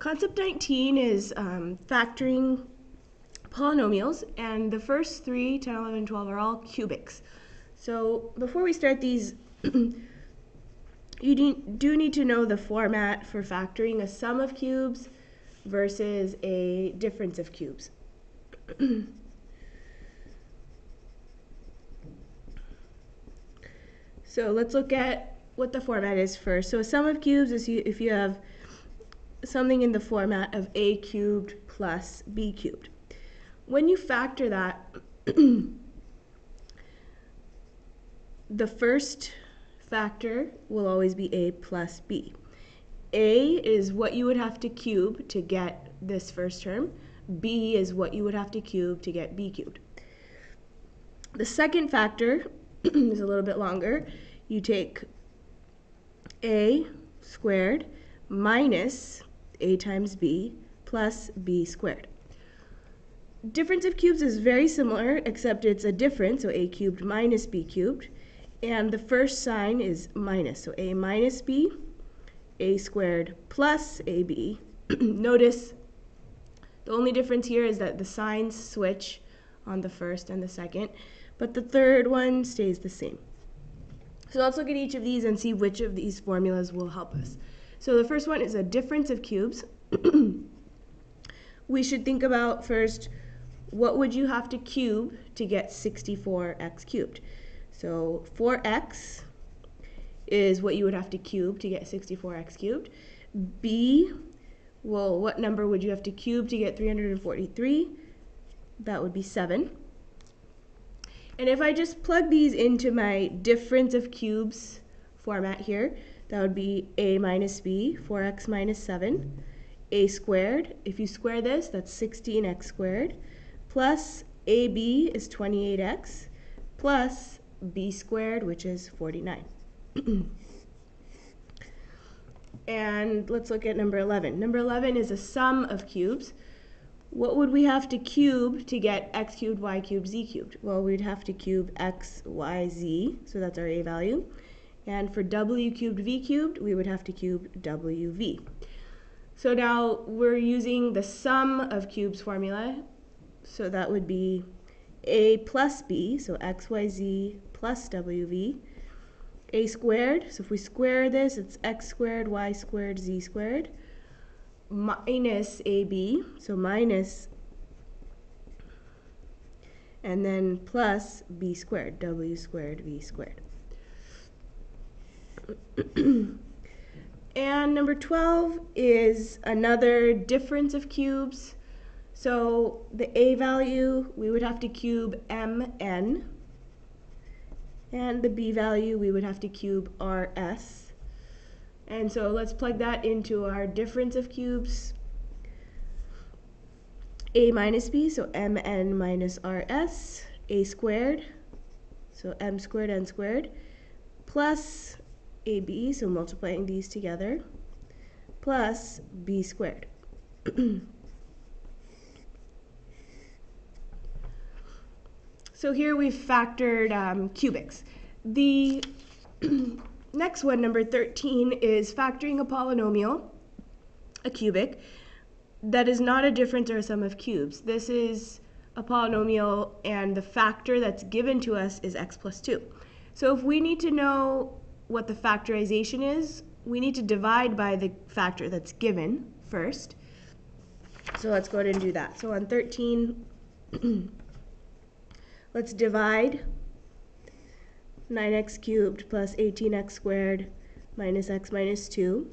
Concept 19 is factoring polynomials, and the first 3, 10, 11, 12 are all cubics. So before we start these, you do need to know the format for factoring a sum of cubes versus a difference of cubes. So let's look at what the format is first. So a sum of cubes is if you have something in the format of a cubed plus b cubed. When you factor that, the first factor will always be a plus b. A is what you would have to cube to get this first term. B is what you would have to cube to get b cubed. The second factor is a little bit longer. You take a squared minus a times b plus b squared. Difference of cubes is very similar, except it's a difference, so a cubed minus b cubed, and the first sign is minus, so a minus b, a squared plus ab. Notice the only difference here is that the signs switch on the first and the second, but the third one stays the same. So let's look at each of these and see which of these formulas will help us. So the first one is a difference of cubes. We should think about first, what would you have to cube to get 64x cubed? So 4x is what you would have to cube to get 64x cubed. B, well, what number would you have to cube to get 343? That would be 7. And if I just plug these into my difference of cubes format here, that would be a minus b, 4x minus 7, a squared. If you square this, that's 16x squared, plus ab is 28x, plus b squared, which is 49. And let's look at number 11. Number 11 is a sum of cubes. What would we have to cube to get x cubed, y cubed, z cubed? Well, we'd have to cube x, y, z, so that's our a value. And for w cubed, v cubed, we would have to cube wv. So now we're using the sum of cubes formula. So that would be a plus b, so x, y, z plus wv. A squared, so if we square this, it's x squared, y squared, z squared. Minus ab, so minus, and then plus b squared, w squared, v squared. And number 12 is another difference of cubes. So the a value, we would have to cube mn, and the b value, we would have to cube rs. And so let's plug that into our difference of cubes. A minus b, so mn minus rs, a squared, so m squared n squared, plus ab, so multiplying these together, plus b squared. So here we've factored cubics. The next one, number 13, is factoring a polynomial, a cubic, that is not a difference or a sum of cubes. This is a polynomial, and the factor that's given to us is x plus 2. So if we need to know what the factorization is, we need to divide by the factor that's given first. So let's go ahead and do that. So on 13, let's divide 9x cubed plus 18x squared minus x minus 2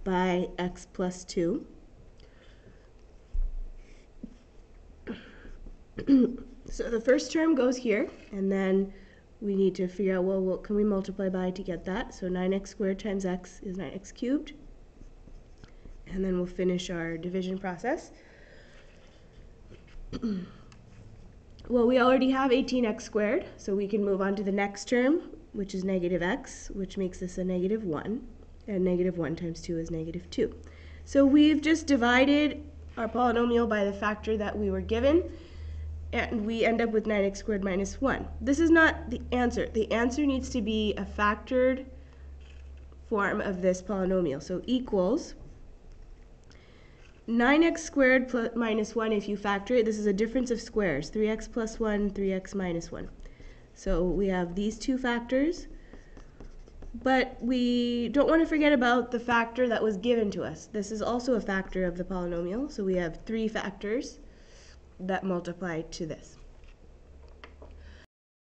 by x plus 2. So the first term goes here, and then we need to figure out, well, what can we multiply by to get that? So 9x squared times x is 9x cubed. And then we'll finish our division process. Well, we already have 18x squared, so we can move on to the next term, which is negative x, which makes this a negative 1. And negative 1 times 2 is negative 2. So we've just divided our polynomial by the factor that we were given, and we end up with 9x squared minus 1. This is not the answer. The answer needs to be a factored form of this polynomial. So equals 9x squared plus minus 1, if you factor it, this is a difference of squares, 3x plus 1, 3x minus 1. So we have these two factors, but we don't want to forget about the factor that was given to us. This is also a factor of the polynomial, so we have 3 factors that multiply to this.